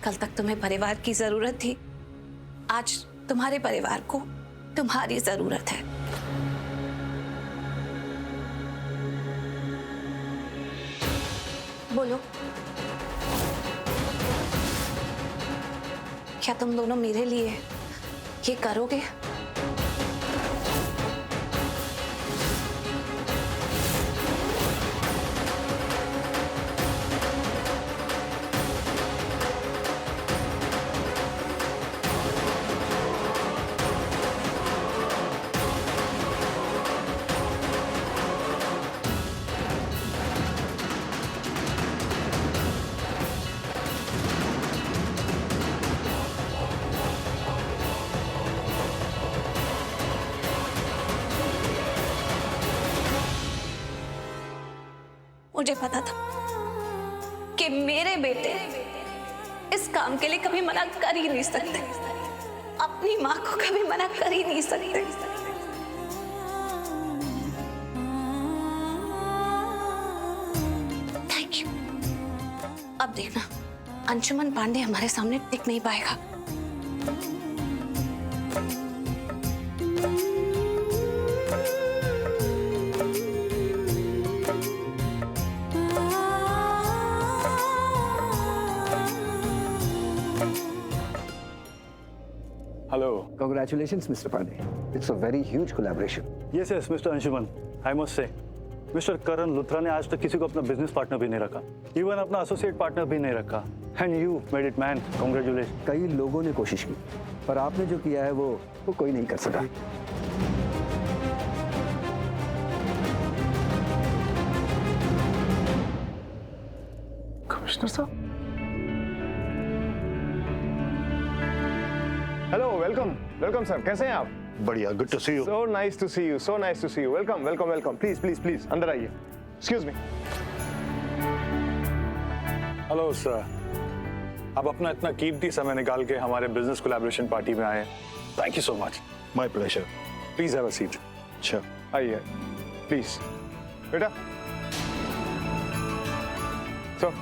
कल तक तुम्हें परिवार की जरूरत थी, आज तुम्हारे परिवार को तुम्हारी जरूरत है। बोलो, क्या तुम दोनों मेरे लिए ये करोगे? मुझे पता था कि मेरे बेटे इस काम के लिए कभी मना कर ही नहीं सकते, अपनी मां को कभी मना कर ही नहीं सकते। Thank you. अब देखना, अंशुमन पांडे हमारे सामने टिक नहीं पाएगा। Hello. Congratulations, Mr. Pandey. It's a very huge collaboration. Yes, Mr. Anshuman. I must say, Mr. Karan Luthra ने आज तक किसी को अपना बिजनेस पार्टनर भी नहीं रखा, इवन अपना एसोसिएट पार्टनर भी नहीं रखा। And you made it, man. Congratulations. कई लोगों ने कोशिश की, पर आपने जो किया है वो कोई नहीं कर सका। कमिश्नर साहब, हेलो, वेलकम सर, कैसे हैं आप? बढ़िया, good to see you. So nice to see you, welcome, please अंदर आइए। Excuse me. हेलो सर, आप अपना इतना कीमती समय निकाल के हमारे बिजनेस कोलैबोरेशन पार्टी में आए, thank you so much. My pleasure. Please have a seat. अच्छा, आइए प्लीज। बेटा सो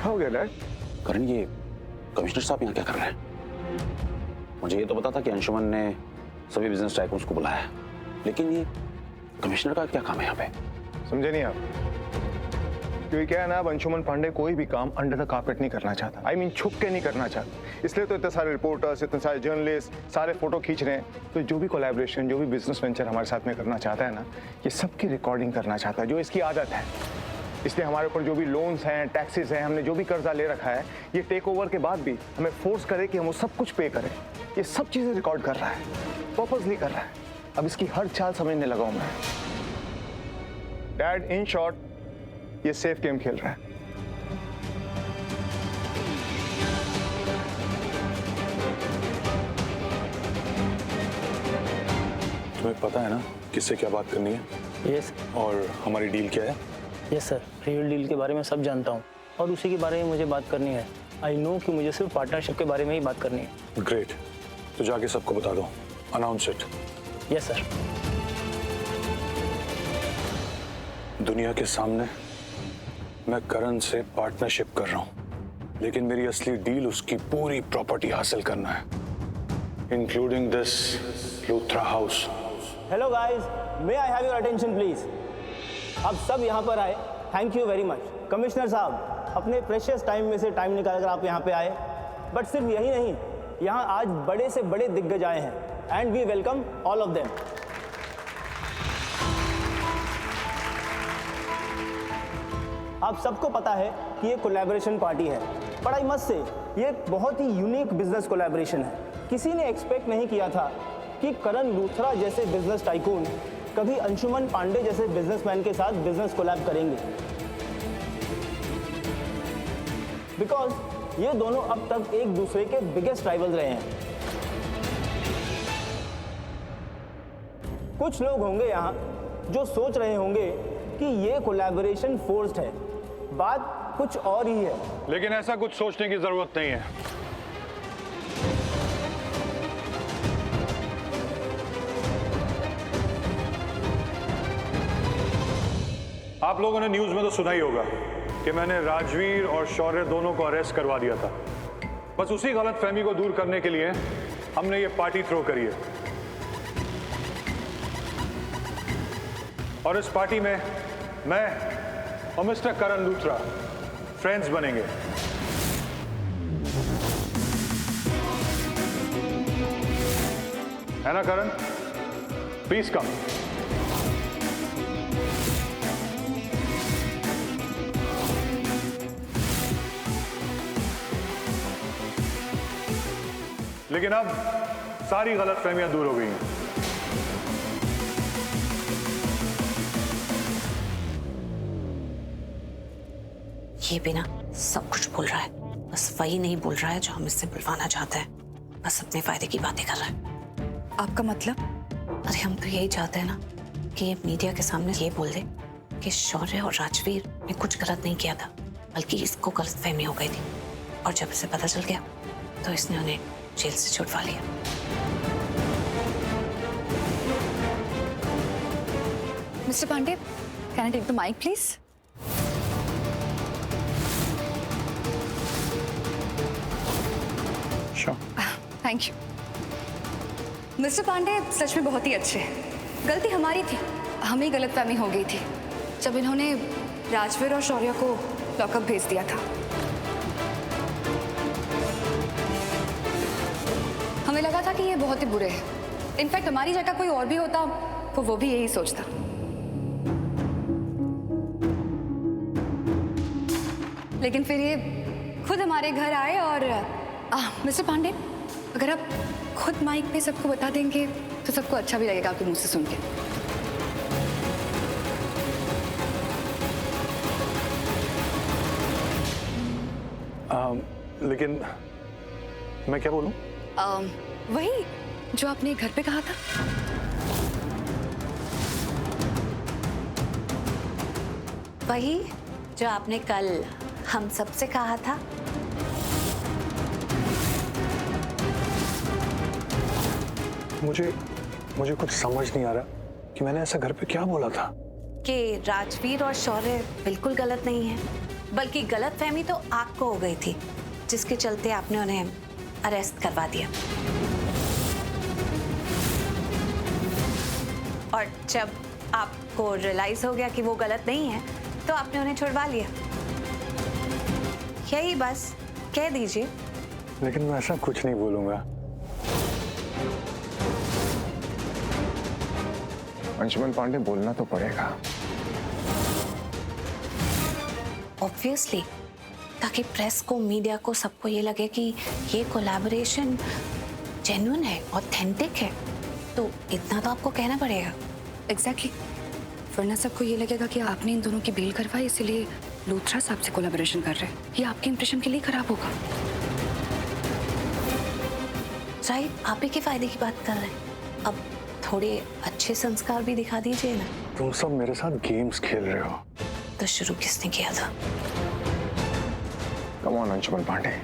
क्या हो गया डैड? करण, ये कमिश्नर साहब यहाँ क्या कर रहे हैं? मुझे ये तो पता था कि अंशुमन ने सभी बिजनेस टाइकून्स को बुलाया है, लेकिन ये कमिश्नर का क्या काम है यहाँ पे? समझे नहीं आप? क्योंकि क्या है ना, अब अंशुमन पांडे कोई भी काम अंडर द कारपेट नहीं करना चाहता। I mean, छुप के नहीं करना चाहता। इसलिए तो इतने सारे रिपोर्टर्स, इतने सारे जर्नलिस्ट, सारे फोटो खींच रहे हैं। तो जो भी कोलैबोरेशन, जो भी बिजनेस वेंचर हमारे साथ में करना चाहता है ना, ये सबकी रिकॉर्डिंग करना चाहता है, जो इसकी आदत है। इसलिए हमारे ऊपर जो भी लोन्स हैं, टैक्सेस हैं, हमने जो भी कर्जा ले रखा है, ये टेक ओवर के बाद भी हमें फोर्स करे कि हम वो सब कुछ पे करें। ये सब चीजें रिकॉर्ड कर रहा है, पर्पसली कर रहा है। अब इसकी हर चाल समझने लगा हूं मैं। डैड, इन शॉर्ट, ये सेफ गेम खेल रहा है। तुम्हें पता है ना किससे क्या बात करनी है? यस और हमारी डील क्या है? यस सर, रियल डील के बारे में सब जानता हूँ और उसी के बारे में मुझे बात करनी है। आई नो कि मुझे सिर्फ पार्टनरशिप के बारे में ही बात करनी है। ग्रेट, तो जाके सबको बता दो, अनाउंस इट। Yes sir. दुनिया के सामने मैं करण से पार्टनरशिप कर रहा हूं, लेकिन मेरी असली डील उसकी पूरी प्रॉपर्टी हासिल करना है, including this Luthra house. Hello guys, may I have your attention please. आप सब यहाँ पर आए, thank you very much. Commissioner साहब, अपने प्रेशियस टाइम में से टाइम निकाल कर आप यहाँ पे आए। बट सिर्फ यही नहीं, यहाँ आज बड़े से बड़े दिग्गज आए हैं and we welcome all of them. आप सबको पता है कि ये कोलैबोरेशन पार्टी है, बट आई मस्ट से ये बहुत ही यूनिक बिजनेस कोलैबोरेशन है। किसी ने एक्सपेक्ट नहीं किया था कि करण लूथरा जैसे बिजनेस टाइकून कभी अंशुमन पांडे जैसे बिजनेसमैन के साथ बिजनेस कोलैब करेंगे, बिकॉज ये दोनों अब तक एक दूसरे के बिगेस्ट राइवल्स रहे हैं। कुछ लोग होंगे यहाँ जो सोच रहे होंगे कि ये कोलैबोरेशन फोर्स्ड है, बात कुछ और ही है। लेकिन ऐसा कुछ सोचने की जरूरत नहीं है। आप लोगों ने न्यूज में तो सुना ही होगा कि मैंने राजवीर और शौर्य दोनों को अरेस्ट करवा दिया था। बस उसी गलतफहमी को दूर करने के लिए हमने ये पार्टी थ्रो करी है। और इस पार्टी में मैं और मिस्टर करण लूथरा फ्रेंड्स बनेंगे। है ना करण? Please come. लेकिन अब सारी गलतफहमियां दूर हो गई हैं। ये भी ना सब कुछ भूल रहा है, बस वही नहीं भूल रहा है जो हम इससे बुलवाना चाहते हैं। बस अपने फायदे की बातें कर रहा है। आपका मतलब? अरे हम तो यही चाहते हैं ना कि ये मीडिया के सामने ये बोल दे कि शौर्य और राजवीर ने कुछ गलत नहीं किया था, बल्कि इसको गलतफहमी हो गई थी। और जब इसे पता चल गया तो इसने उन्हें जेल से छुड़वा लिया। Mister Pandey, can I take the mic please? Thank you. Mister Pandey सच में बहुत ही अच्छे हैं। गलती हमारी थी, हमें गलतफहमी हो गई थी जब इन्होंने राजवीर और शौर्य को लॉकअप भेज दिया था। हमें लगा था कि ये बहुत ही बुरे हैं। इनफैक्ट हमारी जगह कोई और भी होता तो वो भी यही सोचता। लेकिन फिर ये खुद हमारे घर आए और मिस्टर पांडे, अगर आप खुद माइक पे सबको बता देंगे तो सबको अच्छा भी लगेगा आपके मुंह से सुन के। लेकिन मैं क्या बोलूं? वही जो आपने घर पे कहा था। वही जो आपने कल हम सबसे कहा था। मुझे कुछ समझ नहीं आ रहा कि मैंने ऐसा घर पे क्या बोला था। कि राजवीर और शौर्य बिल्कुल गलत नहीं है, बल्कि गलतफहमी तो आपको हो गई थी, जिसके चलते आपने उन्हें अरेस्ट करवा दिया। और जब आपको रियलाइज हो गया कि वो गलत नहीं है तो आपने उन्हें छुड़वा लिया। यही बस कह दीजिए। लेकिन मैं ऐसा कुछ नहीं बोलूंगा। अंशुमन पांडे, बोलना तो पड़ेगा। ऑब्वियसली, ताकि प्रेस को, मीडिया को, सबको ये लगे कि ये कोलैबोरेशन जेन्युइन है, ऑथेंटिक है। तो इतना तो आपको कहना पड़ेगा। एग्जैक्टली, वरना सबको ये लगेगा कि आपने इन दोनों की बेल करवाई, इसीलिए लूथरा साहब से कोलैबोरेशन कर रहे हैं। ये आपके इंप्रेशन के लिए खराब होगा। राइट, आप ही के फायदे की बात कर रहे हैं। अब थोड़े अच्छे संस्कार भी दिखा दीजिए ना। तुम सब मेरे साथ गेम्स खेल रहे हो। तो शुरू किसने किया था? कम ऑन अंशुमन पांडे,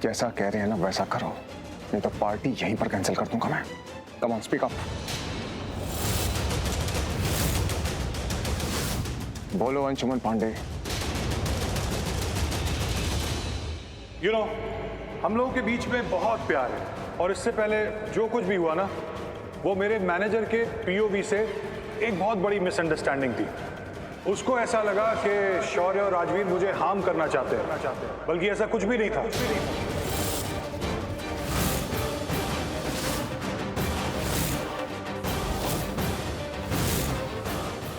जैसा कह रहे हैं ना वैसा करो, नहीं तो पार्टी यहीं पर कैंसिल कर दूंगा मैं। Come on, speak up. बोलो अंशुमन पांडे। यू नो, हम लोगों के बीच में बहुत प्यार है, और इससे पहले जो कुछ भी हुआ ना, वो मेरे मैनेजर के पीओवी से एक बहुत बड़ी मिसअंडरस्टैंडिंग थी। उसको ऐसा लगा कि शौर्य और राजवीर मुझे हार्म करना चाहते हैं, बल्कि ऐसा कुछ भी नहीं था।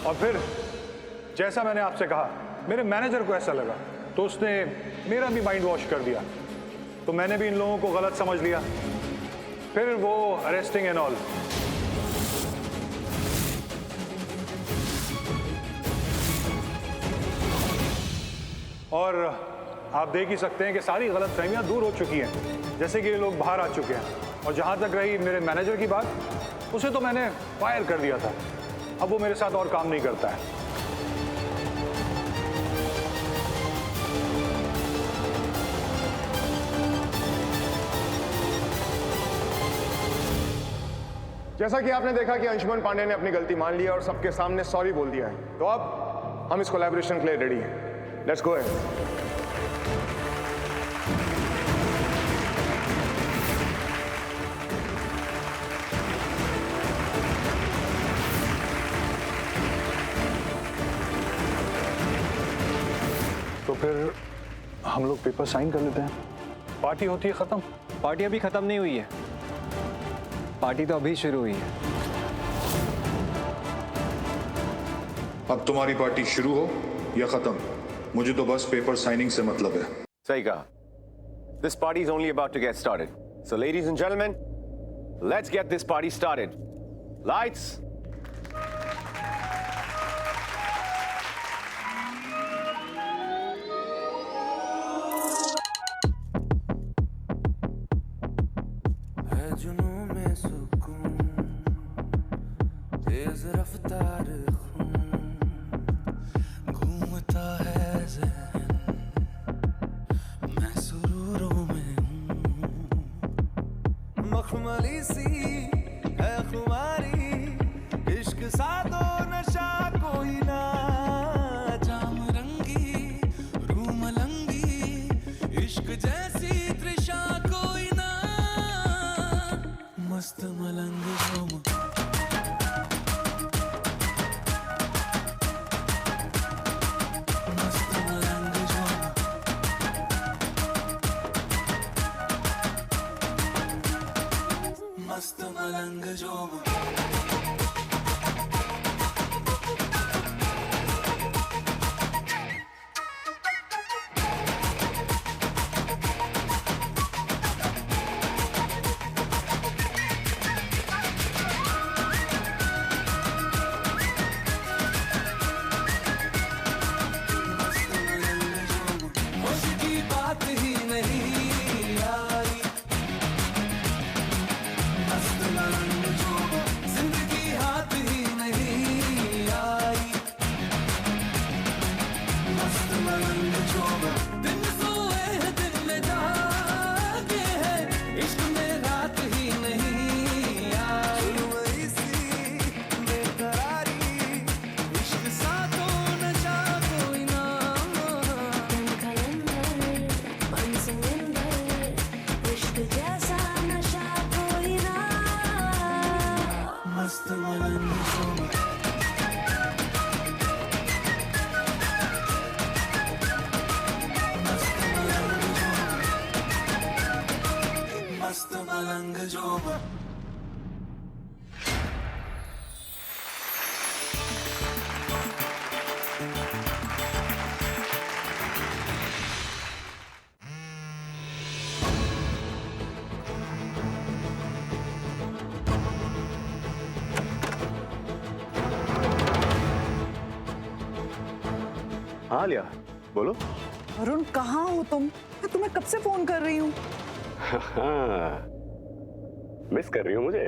और फिर जैसा मैंने आपसे कहा, मेरे मैनेजर को ऐसा लगा, तो उसने मेरा भी माइंड वॉश कर दिया। तो मैंने भी इन लोगों को गलत समझ लिया। फिर वो अरेस्टिंग एंड ऑल। और आप देख ही सकते हैं कि सारी गलतफहमियां दूर हो चुकी हैं, जैसे कि ये लोग बाहर आ चुके हैं। और जहां तक रही मेरे मैनेजर की बात, उसे तो मैंने फायर कर दिया था। अब वो मेरे साथ और काम नहीं करता है। जैसा कि आपने देखा कि अंशुमन पांडे ने अपनी गलती मान ली और सबके सामने सॉरी बोल दिया है, तो अब हम इस कोलैबोरेशन के लिए रेडी हैं। Let's go ahead. तो फिर हम लोग पेपर साइन कर लेते हैं, पार्टी होती है खत्म। पार्टी अभी खत्म नहीं हुई है, पार्टी तो अभी शुरू हुई है। अब तुम्हारी पार्टी शुरू हो या खत्म, मुझे तो बस पेपर साइनिंग से मतलब है। सही कहा। This party is only about to get started. So ladies and gentlemen, let's get this party started. Lights. जुनून में सुकून, तेज रफ्तार खून, घूमता है ज़हन, मैं सुरूरों में हूँ। मखमली सी है खुमारी, इश्क सादो नशा कोई ना, जाम रंगी रूम लंगी, इश्क जैसी तृषा कोई ना, मस्त मलंग झूम, मस्त मलंग झूम, मस्त मलंग झूम। मस्त मलंग झूम। हाँ लिया, बोलो। अरुण कहाँ हो तुम? मैं तुम्हें कब से फोन कर रही हूँ। मिस कर रही हो मुझे?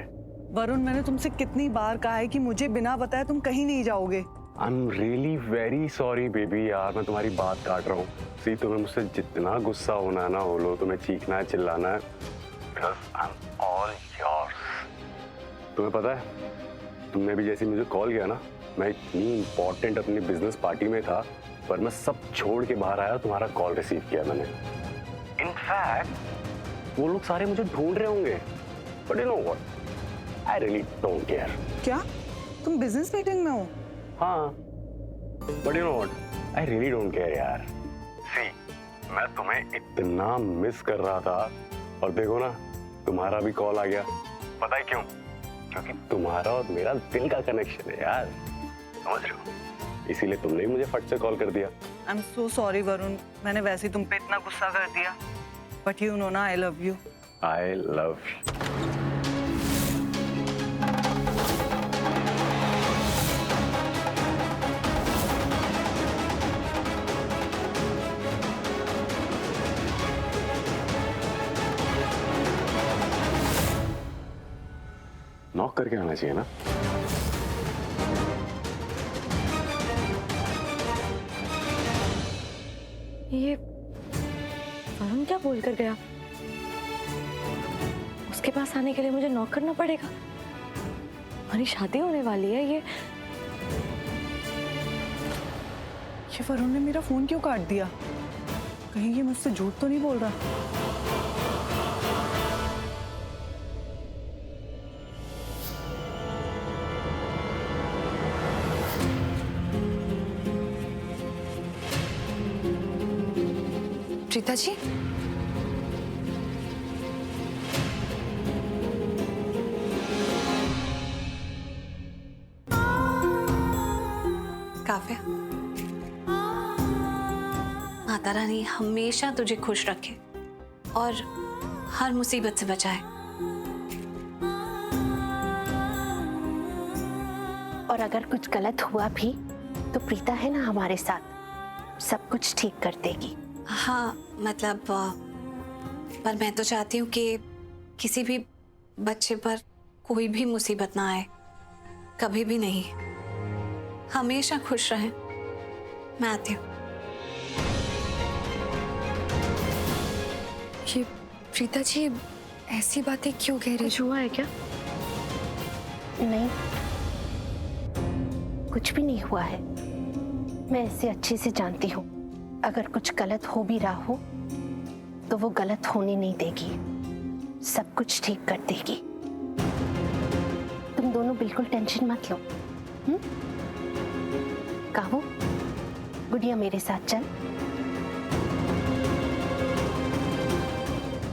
वरुण मैंने तुमसे कितनी बार कहा है कि मुझे बिना बताए तुम कहीं नहीं जाओगे। I'm really very sorry baby यार, मैं तुम्हारी बात काट रहा हूँ। सी तुम्हें मुझसे जितना गुस्सा होना ना हो लो, तुम्हें चीखना है चिल्लाना है, because I'm all yours। तुम्हें पता है, तुमने भी जैसे मुझे कॉल किया ना, मैं इतनी इम्पोर्टेंट अपनी बिजनेस पार्टी में था, पर मैं सब छोड़ के बाहर आया, तुम्हारा कॉल रिसीव किया मैंने। इनफैक्ट वो लोग सारे मुझे ढूंढ रहे होंगे, but you know what, I really don't care. क्या तुम बिजनेस मीटिंग में हो? हाँ, but you know what, I really don't care यार। सी, मैं तुम्हें इतना मिस कर रहा था, और देखो ना, तुम्हारा भी कॉल आ गया। पता है क्यों? क्योंकि तुम्हारा और मेरा दिल का कनेक्शन है यार, समझ रहे हो? इसीलिए तुमने ही मुझे फट से कॉल कर दिया। I am so sorry Varun, मैंने वैसे ही तुम पे इतना गुस्सा कर दिया, बट यू नो ना I love you. I love you. Knock करके आना चाहिए ना। ये वरुण क्या बोल कर गया? उसके पास आने के लिए मुझे नॉक करना पड़ेगा? हमारी शादी होने वाली है, ये ये वरुण ने मेरा फोन क्यों काट दिया? कहीं ये मुझसे झूठ तो नहीं बोल रहा? प्रीता जी, काव्या, माता रानी हमेशा तुझे खुश रखे और हर मुसीबत से बचाए। और अगर कुछ गलत हुआ भी तो प्रीता है ना हमारे साथ, सब कुछ ठीक कर देगी। हाँ मतलब पर मैं तो चाहती हूँ कि किसी भी बच्चे पर कोई भी मुसीबत ना आए, कभी भी नहीं, हमेशा खुश रहें। मैं आती हूँ। ये प्रीता जी ऐसी बातें क्यों कह रही? कुछ हुआ है क्या? नहीं, कुछ भी नहीं हुआ है। मैं इसे अच्छे से जानती हूँ, अगर कुछ गलत हो भी रहा हो तो वो गलत होने नहीं देगी, सब कुछ ठीक कर देगी। तुम दोनों बिल्कुल टेंशन मत लो। काहू, गुड़िया मेरे साथ चल।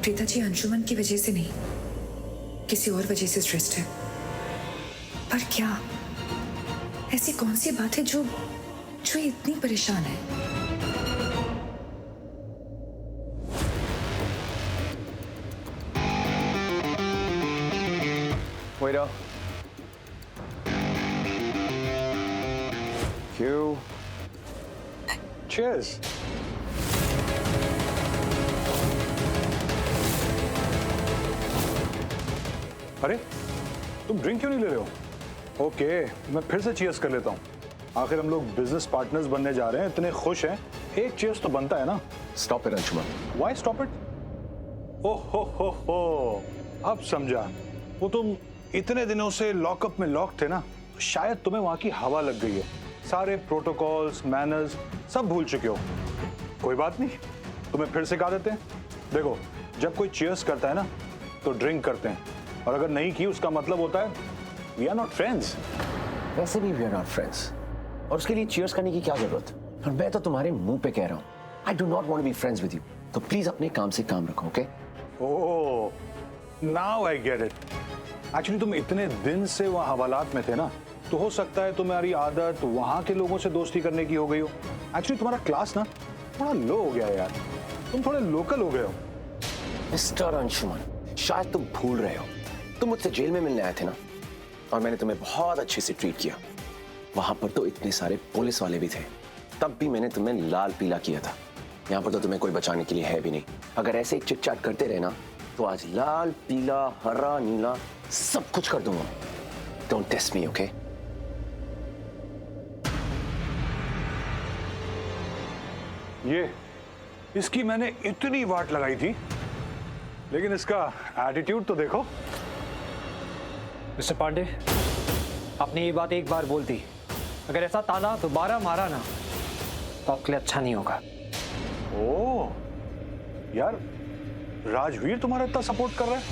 प्रीता जी अंशुमन की वजह से नहीं, किसी और वजह से स्ट्रेस्ड है। पर क्या ऐसी कौन सी बात है जो ये इतनी परेशान है? Wait up. Q. Cheers. अरे तुम ड्रिंक क्यों नहीं ले रहे हो? ओके, मैं फिर से चीयर्स कर लेता हूँ। आखिर हम लोग बिजनेस पार्टनर्स बनने जा रहे हैं, इतने खुश हैं, एक चीयर्स तो बनता है ना। Stop it Anshuman. Why stop it? ओह हो, अब समझा। वो तुम इतने दिनों से लॉकअप में लॉक थे ना, शायद तुम्हें वहां की हवा लग गई है। सारे प्रोटोकॉल्स, मैनर्स सब भूल चुके हो। कोई बात नहीं, तुम्हें फिर सिखा देते हैं। देखो, जब कोई चीयर्स करता है ना तो ड्रिंक करते हैं, और अगर नहीं की उसका मतलब होता है वी आर नॉट फ्रेंड्स। वैसे भी वी आर नॉट फ्रेंड्स, और उसके लिए चीयर्स करने की क्या जरूरत? और मैं तो तुम्हारे मुंह पे कह रहा हूँ, I do not want to be friends with you. तो प्लीज अपने काम से काम रखो, okay? Oh, now I get it. Actually तुम इतने दिन से वहाँ हवालात में थे ना, तो हो सकता है तुम्हारी आदत वहाँ के लोगों से दोस्ती करने की हो गई हो। एक्चुअली तुम्हारा क्लास ना थोड़ा लो हो गया है यार, तुम थोड़े लोकल हो गए हो। मिस्टर अंशुमन, शायद तुम भूल रहे हो, तुम मुझसे जेल में मिलने आए थे ना, और मैंने तुम्हें बहुत अच्छे से ट्रीट किया। वहां पर तो इतने सारे पुलिस वाले भी थे, तब भी मैंने तुम्हें लाल पीला किया था। यहाँ पर तो तुम्हें कोई बचाने के लिए है भी नहीं। अगर ऐसे ही चिट चाट करते रहे ना, तो आज लाल पीला हरा नीला सब कुछ कर दूंगा। Don't test me, okay? ये इसकी मैंने इतनी वाट लगाई थी, लेकिन इसका एटीट्यूड तो देखो। मिस्टर पांडे, आपने ये बात एक बार बोल दी, अगर ऐसा ताना दोबारा मारा ना तो आपके लिए अच्छा नहीं होगा। ओह यार, राजवीर तुम्हारा इतना सपोर्ट कर रहा है?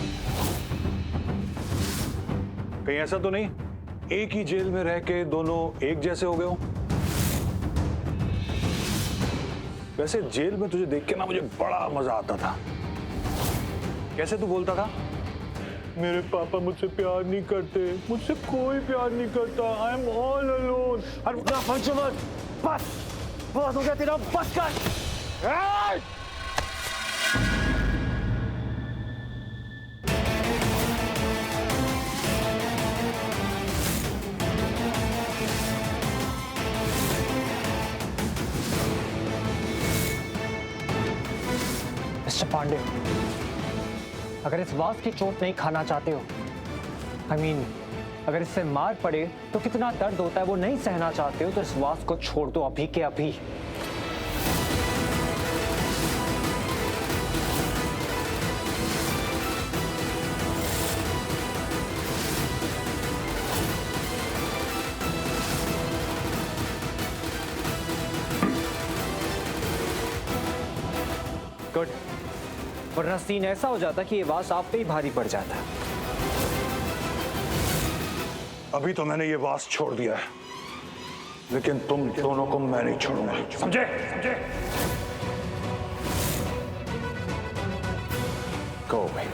कहीं ऐसा तो नहीं एक ही जेल में रह के दोनों एक जैसे हो गए हो? वैसे जेल में तुझे देख के ना मुझे बड़ा मजा आता था। कैसे तू बोलता था, मेरे पापा मुझसे प्यार नहीं करते, मुझसे कोई प्यार नहीं करता, I am all alone. Anshuman, बस बहुत हो गया तेरा, बस कर। मिस्टर पांडे, अगर इस वास की चोट नहीं खाना चाहते हो, I mean, अगर इससे मार पड़े तो कितना दर्द होता है वो नहीं सहना चाहते हो, तो इस वास को छोड़ दो अभी के अभी। गुड, वरना सीन ऐसा हो जाता कि ये वास आप पे ही भारी पड़ जाता। अभी तो मैंने ये वास छोड़ दिया है, लेकिन तुम दोनों को मैं नहीं छोड़ूंगा, समझे? Go away.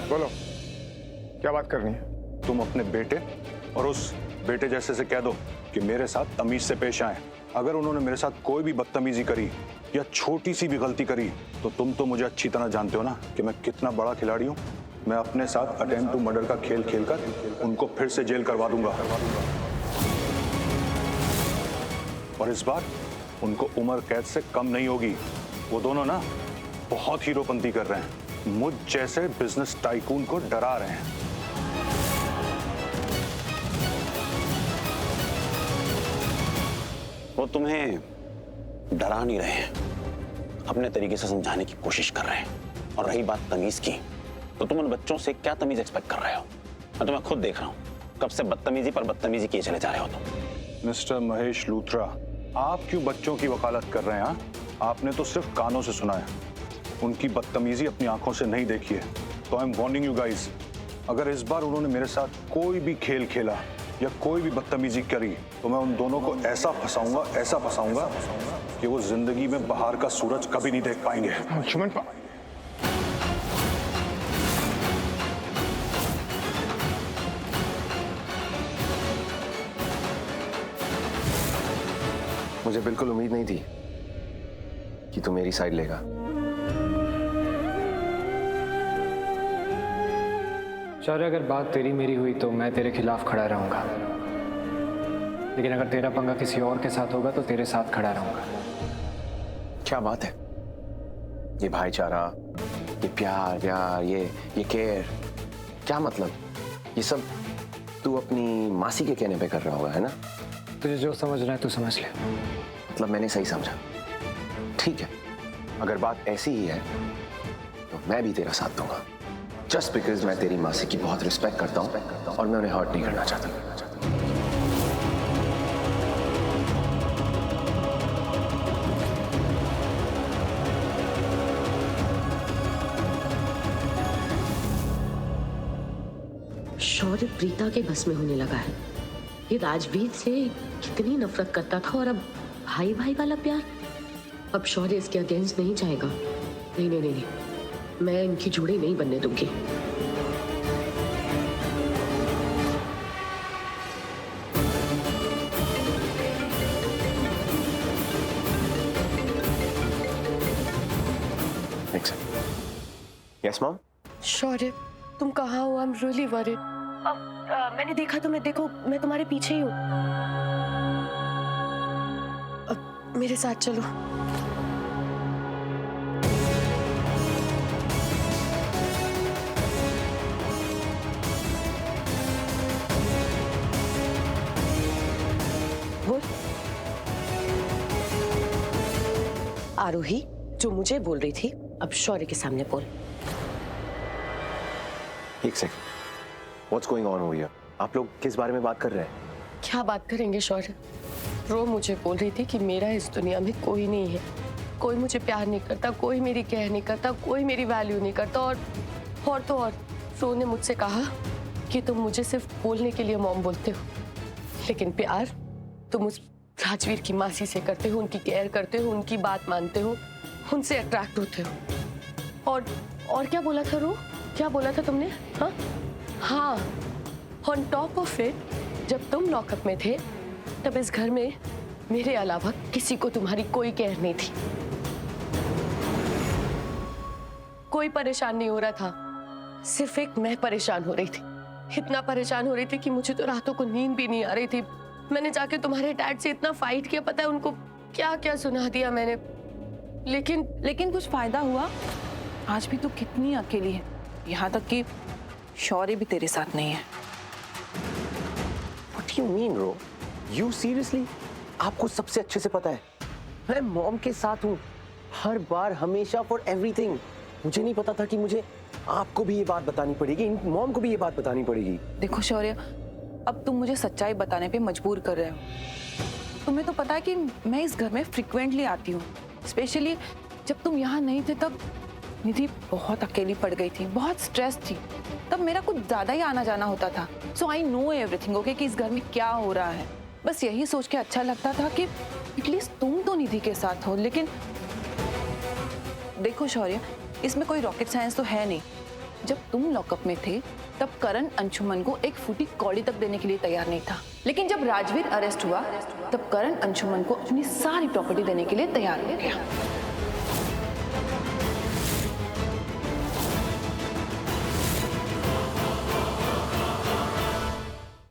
बोलो, क्या बात करनी है? तुम अपने बेटे और उस बेटे जैसे से कह दो कि मेरे साथ तमीज से पेश आए। अगर उन्होंने मेरे साथ कोई भी बदतमीजी करी या छोटी सी भी गलती करी तो तुम तो मुझे अच्छी तरह जानते हो ना कि मैं कितना बड़ा खिलाड़ी हूं। मैं अपने साथ अटेम्प्ट टू मर्डर का खेल खेलकर उनको फिर से जेल करवा दूंगा, और इस बार उनको उम्र कैद से कम नहीं होगी। वो दोनों ना बहुत हीरोपंती कर रहे हैं, मुझ जैसे बिजनेस टाइकून को डरा रहे हैं। वो तुम्हें डरा नहीं रहे हैं, अपने तरीके से समझाने की कोशिश कर रहे हैं। और रही बात तमीज की, तो तुम उन बच्चों से क्या तमीज एक्सपेक्ट कर रहे हो? मैं तुम्हें खुद देख रहा हूं, कब से बदतमीजी पर बदतमीजी किए चले जा रहे हो तुम। मिस्टर महेश लूथरा, आप क्यों बच्चों की वकालत कर रहे हैं? हाँ, आपने तो सिर्फ कानों से सुना है, उनकी बदतमीजी अपनी आंखों से नहीं देखी है। तो I am warning you guys, अगर इस बार उन्होंने मेरे साथ कोई भी खेल खेला या कोई भी बदतमीजी करी तो मैं उन दोनों को ऐसा फंसाऊंगा कि वो जिंदगी में बाहर का सूरज कभी नहीं देख पाएंगे। अंशुमन, मुझे बिल्कुल उम्मीद नहीं थी कि तू मेरी साइड लेगा। शौर्य, अगर बात तेरी मेरी हुई तो मैं तेरे खिलाफ खड़ा रहूंगा, लेकिन अगर तेरा पंगा किसी और के साथ होगा तो तेरे साथ खड़ा रहूंगा। क्या बात है? ये भाईचारा, ये प्यार ये केयर, क्या मतलब? ये सब तू अपनी मासी के कहने पे कर रहा होगा, है ना? तुझे जो समझना है तू समझ ले। मतलब मैंने सही समझा? ठीक है, अगर बात ऐसी ही है तो मैं भी तेरा साथ दूंगा, जस्ट बिकॉज मैं तेरी मासी की बहुत रिस्पेक्ट करता हूं और मैं उन्हें हर्ट नहीं करना चाहता। शौर्य प्रीता के बस में होने लगा है। ये राजवीर से कितनी नफरत करता था और अब भाई भाई वाला प्यार। अब शौर्य इसके अगेंस्ट नहीं जाएगा। नहीं नहीं नहीं, मैं इनकी जोड़ी नहीं बनने दूंगी। Yes mom. शौर्य, तुम कहाँ हो? I am really worried. मैंने देखा तुम्हें, देखो मैं तुम्हारे पीछे ही हूँ। मेरे साथ चलो। बोल। आरोही, जो मुझे बोल रही थी अब शौर्य के सामने बोल। एक second, what's going on over here? आप लोग किस बारे में बात कर रहे हैं? क्या बात करेंगे शौर्य? रो मुझे बोल रही थी कि मेरा इस दुनिया में कोई नहीं है, कोई मुझे प्यार नहीं करता, कोई मेरी केयर नहीं करता, कोई मेरी वैल्यू नहीं करता। और रो ने मुझसे कहा कि तुम मुझे सिर्फ बोलने के लिए मॉम बोलते हो, लेकिन प्यार तुम उस राजवीर की मासी से करते हो, उनकी केयर करते हो, उनकी बात मानते हो, उनसे अट्रैक्ट होते हो। और क्या बोला था रो? क्या बोला था तुमने? हाँ, ऑन टॉप ऑफ इट, जब तुम लॉकअप में थे तब इस घर में मेरे अलावा किसी को तुम्हारी कोई केयर नहीं थी, कोई परेशान नहीं हो रहा था, सिर्फ एक मैं परेशान हो रही थी। इतना परेशान हो रही थी कि मुझे तो रातों को नींद भी नहीं आ रही थी। मैंने जाके तुम्हारे डैड से इतना फाइट किया, पता है उनको क्या क्या सुना दिया मैंने, लेकिन कुछ फायदा हुआ? आज भी तू कितनी अकेली है, यहाँ तक कि शौर्य भी तेरे साथ नहीं है। What do you mean, Ro? You seriously? आपको सबसे अच्छे से पता है मैं मॉम के साथ हूँ, हर बार, हमेशा, फॉर एवरीथिंग। मुझे नहीं पता था कि मुझे आपको भी ये बात बतानी पड़ेगी, इन मॉम को भी ये बात बतानी पड़ेगी। देखो शौर्य, अब तुम मुझे सच्चाई बताने पे मजबूर कर रहे हो। तुम्हें तो पता है कि मैं इस घर में फ्रिक्वेंटली आती हूँ, स्पेशली जब तुम यहाँ नहीं थे तब निधि बहुत अकेली पड़ गई थी, बहुत स्ट्रेस थी, तब मेरा कुछ ज्यादा ही आना जाना होता था। सो आई नो एवरीथिंग ओके कि इस घर में क्या हो रहा है। बस यही सोच के अच्छा लगता था कि एटलीस्ट तुम तो निधि के साथ हो। लेकिन देखो शौर्य, इसमें कोई रॉकेट साइंस तो है नहीं। जब तुम लॉकअप में थे तब करण अंशुमन को एक फूटी कौड़ी तक देने के लिए तैयार नहीं था, लेकिन जब राजवीर अरेस्ट हुआ तब करण अंशुमन को अपनी सारी प्रॉपर्टी देने के लिए तैयार हो गया।